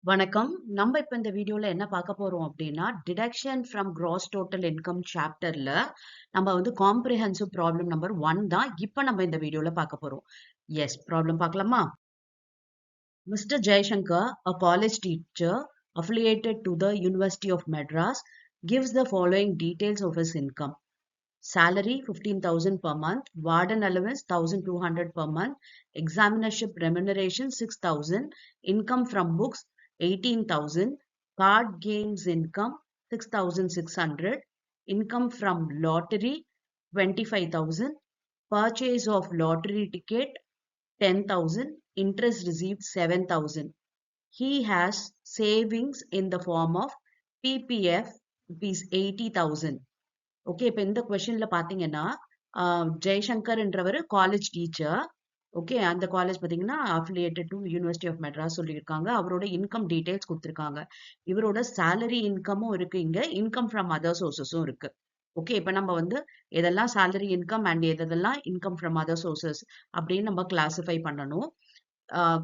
வணக்கம். நம்ம இப்ப இந்த வீடியோல என்ன பார்க்க போறோம் அப்படின்னா, deduction from gross total income சாப்டர்ல நம்ம வந்து காம்ப்ரிஹென்சிவ் ப்ராப்ளம் நம்பர் 1 தான் இப்ப நம்ம இந்த வீடியோல பார்க்க போறோம். எஸ், ப்ராப்ளம் பார்க்கலாமா? Mr. Jaishankar, a college teacher affiliated to the University of Madras, gives the following details of his income. Salary 15,000 per month, warden allowance 1,200 per month, examinership remuneration 6,000, income from books 18,000, card games income 6,600, income from lottery 25,000, purchase of lottery ticket 10,000, interest received 7,000. He has savings in the form of PPF rupees 80,000. Okay, இப்ப இந்த கொஸ்டின்ல பாத்தீங்கன்னா ஜெய்சங்கர்ன்றவர் college teacher. Okay, அந்த college பாத்தீங்கன்னா affiliated to university of Madras சொல்லியிருக்காங்க. அவரோட income details கொடுத்திருக்காங்க. இவரோட சேலரி இன்கமும் இருக்கு, இங்க இன்கம் ஃப்ரம் அதர் சோர்சஸும் இருக்கு. ஓகே, இப்ப நம்ம வந்து எதெல்லாம் சேலரி இன்கம் அண்ட் எதெல்லாம் இன்கம் ஃப்ரம் அதர் சோர்சஸ் அப்படின்னு நம்ம கிளாசிஃபை பண்ணணும்.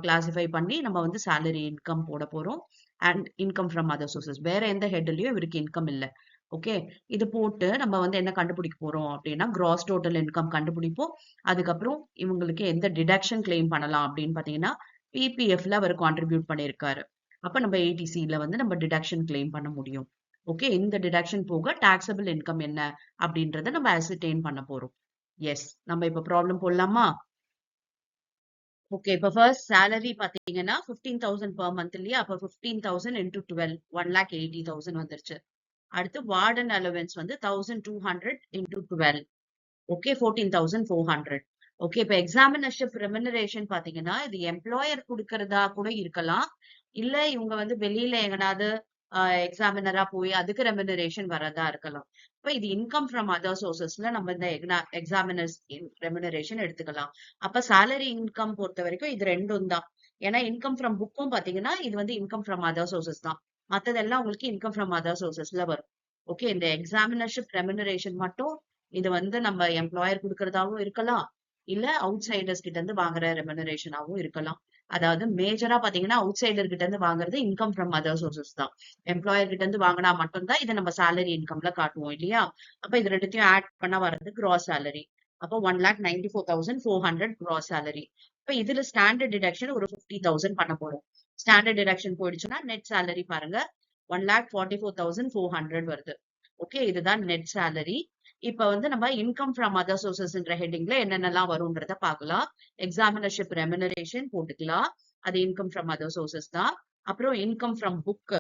கிளாசிஃபை பண்ணி நம்ம வந்து சேலரி இன்கம் போட போறோம் and income from other sources. வேற எந்த ஹெட்லயும் இவருக்கு இன்கம் இல்லை. ஓகே, இது போட்டு நம்ம வந்து என்ன கண்டுபிடிக்க போறோம் அப்படின்னா கிராஸ் டோட்டல் இன்கம் கண்டுபிடிப்போம். அதுக்கப்புறம் இவங்களுக்கு எந்த டிடக்ஷன் கிளைம் பண்ணலாம் அப்படின்னு பாத்தீங்கன்னா பிபிஎஃப்ல அவர் கான்ட்ரிபியூட் பண்ணியிருக்காரு. அப்ப நம்ம ஏடிசில வந்து நம்ம டிடக்ஷன் கிளைம் பண்ண முடியும். ஓகே, இந்த டிடக்ஷன் போக டாக்ஸபிள் இன்கம் என்ன அப்படின்றத நம்ம அசிட்டைன் பண்ண போறோம். எஸ், நம்ம இப்ப ப்ராப்ளம் போடலாமா? ஓகே, இப்ப ஃபர்ஸ்ட் சேலரி பாத்தீங்கன்னா 15,000 per month இல்லையா? அப்ப 15,000 into 12 1,80,000 வந்துருச்சு. அடுத்து வார்டன் அலவன்ஸ் வந்து 1,200 into 12. ஓகே, 14,400. ஓகே, இப்ப எக்ஸாமினர்ஷிப் ரெமுனரேஷன் பாத்தீங்கன்னா இது எம்ப்ளாயர் கொடுக்கறதா கூட இருக்கலாம். இல்ல இவங்க வந்து வெளியில எங்கனாவது எக்ஸாமினரா போய் அதுக்கு ரெமுனரேஷன் வரதா இருக்கலாம். இப்ப இது இன்கம் ஃப்ரம் அதர் சோர்சஸ்ல நம்ம இந்த எக்ஸாமினர்ஸ் ரெமுனரேஷன் எடுத்துக்கலாம். அப்ப சேலரி இன்கம் பொறுத்த வரைக்கும் இது ரெண்டும் தான். ஏன்னா இன்கம் ஃப்ரம் புக்கும் பாத்தீங்கன்னா இது வந்து இன்கம் ஃப்ரம் அதர் சோர்சஸ் தான். மத்ததெல்லாம் உங்களுக்கு இன்கம் ஃப்ரம் அதர் சோர்சஸ்ல வரும். ஓகே, இந்த எக்ஸாமினர்ஷிப் ரெமுனரேஷன் மட்டும் இது வந்து நம்ம எம்ப்ளாயர் கொடுக்கறதாவும் இருக்கலாம், இல்ல அவுட் சைடர்ஸ் கிட்ட இருந்து வாங்குற ரெமுனரேஷனாவும் இருக்கலாம். அதாவது மேஜரா பாத்தீங்கன்னா அவுட் சைடர் கிட்ட இருந்து வாங்குறது இன்கம் ஃப்ரம் அதர் சோர்சஸ் தான். எம்ப்ளாயர் கிட்ட இருந்து வாங்கினா மட்டும்தான் இதை நம்ம சேலரி இன்கம்ல காட்டுவோம் இல்லையா? அப்ப இது ரெண்டுத்தையும் ஆட் பண்ண வர்றது கிராஸ் சேலரி. அப்போ 1,94,400 கிராஸ் சேலரி. இப்ப இதுல ஸ்டாண்டர்ட் டிடக்ஷன் ஒரு 50,000 பண்ண போறோம். ஸ்டாண்டர்ட் டிடக்ஷன் போயிடுச்சுன்னா நெட் சேலரி பாருங்க 1,44,400 வருது. ஓகே, இதுதான் நெட் சேலரி. இப்ப வந்து நம்ம இன்கம் ஃப்ரம் அதர் சோர்சஸ்ன்ற ஹெட்டிங்ல என்னென்னலாம் வரும்ன்றத பார்க்கலாம். எக்ஸாமினர்ஷிப் ரெமுனரேஷன் போட்டுக்கலாம், அது இன்கம் ஃப்ரம் அதர் சோர்சஸ் தான். அப்புறம் இன்கம் ஃப்ரம் புக்,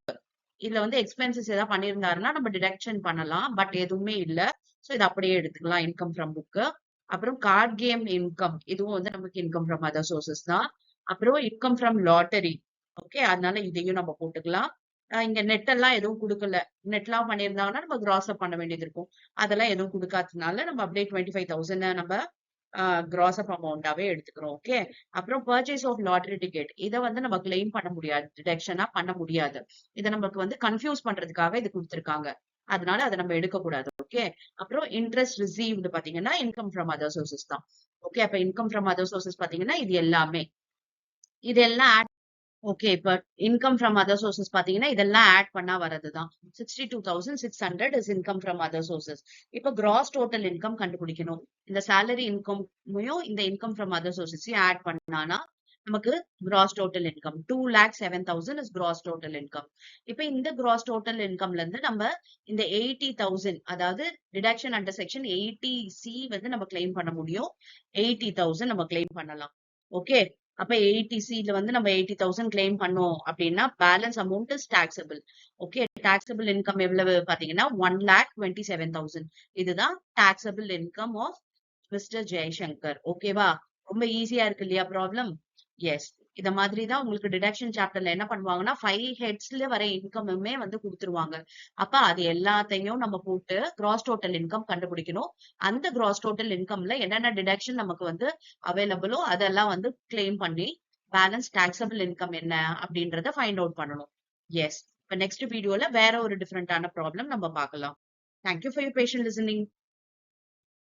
இதுல வந்து எக்ஸ்பென்சஸ் ஏதாவது பண்ணியிருந்தாருன்னா நம்ம டிடக்ஷன் பண்ணலாம், பட் எதுவுமே இல்ல. சோ இது அப்படியே எடுத்துக்கலாம் இன்கம் ஃப்ரம் புக். அப்புறம் கார்ட் கேம் இன்கம், இதுவும் வந்து நமக்கு இன்கம் ஃப்ரம் அதர் சோர்சஸ் தான். அப்புறம் இன்கம் ஃப்ரம் லாட்டரி. ஓகே, அதனால இதையும் நம்ம போட்டுக்கலாம். இங்க நெட் எல்லாம் எதுவும் கொடுக்கல. நெட்லாம் பண்ணியிருந்தாங்கன்னா நம்ம கிராஸ் அப் பண்ண வேண்டியது இருக்கும். அதெல்லாம் எதுவும் கொடுக்காததுனால நம்ம அப்படியே 25,000 நம்ம கிராஸ் அப் அமௌண்டாவே எடுத்துக்கிறோம். ஓகே, அப்புறம் பர்ச்சேஸ் ஆஃப் லாட்டரி டிக்கெட், இதை வந்து நம்ம கிளைம் பண்ண முடியாது, டிடக்ஷனா பண்ண முடியாது. இதை நமக்கு வந்து கன்ஃபியூஸ் பண்றதுக்காக இது கொடுத்திருக்காங்க. அதனால அதை நம்ம எடுக்கக்கூடாது. ஓகே, அப்புறம் இன்ட்ரெஸ்ட் ரிசீவ்டு பாத்தீங்கன்னா இன்கம் ஃப்ரம் அதர் சோர்சஸ் தான். ஓகே, அப்ப இன்கம் ஃப்ரம் அதர் சோர்சஸ் பாத்தீங்கன்னா இது எல்லாமே இதெல்லாம் ஆட். ஓகே, இப்ப இன்கம் ஃப்ரம் அதர் சோர்சஸ் பாத்தீங்கன்னா இதெல்லாம் ஆட் பண்ணா வரதுதான் 62,600 is income from other sources. இப்ப கிராஸ் டோட்டல் இன்கம் கண்டுபிடிக்கணும். இந்த சேலரி இன்கமையும் இந்த இன்கம் ஃப்ரம் அதர் சோர்சஸையும் ஆட் பண்ணானா நமக்கு cross total income 2,07,000 is cross total income. இப்ப இந்த கிராஸ் டோட்டல் இன்கம்ல இருந்து நம்ம இந்த 80,000, அதாவது டிடக்ஷன் அண்டர் செக்ஷன் 80C வந்து நம்ம கிளைம் பண்ண முடியும். 80,000 நம்ம கிளைம் பண்ணலாம். ஓகே, அப்ப 80C வந்து நம்ம 80,000 கிளைம் பண்ணோம் அப்படின்னா balance amount is taxable. Okay, taxable income எவ்வளவு பாத்தீங்கன்னா 1,27,000. இதுதான் taxable income of mister Jaishankar. ஓகேவா? ரொம்ப ஈஸியா இருக்கு இல்லையா ப்ராப்ளம்? எஸ், இத மாதிரி தான் உங்களுக்கு டிடக்ஷன் சாப்டர்ல என்ன பண்ணுவாங்கன்னா 5 ஹெட்ஸ்ல வர இன்கமுமே வந்து கொடுத்துருவாங்க. அப்ப அது எல்லாத்தையும் நம்ம போட்டு கிராஸ் டோட்டல் இன்கம் கண்டுபிடிக்கணும். அந்த கிராஸ் டோட்டல் இன்கம்ல என்னென்ன டிடக்ஷன் நமக்கு வந்து அவைலபிளோ அதெல்லாம் வந்து கிளைம் பண்ணி பேலன்ஸ் டாக்ஸபிள் இன்கம் என்ன அப்படின்றத ஃபைண்ட் அவுட் பண்ணணும். எஸ், இப்ப நெக்ஸ்ட் வீடியோல வேற ஒரு டிஃபரெண்டான ப்ராப்ளம் நம்ம பார்க்கலாம். Thank you for your patient listening.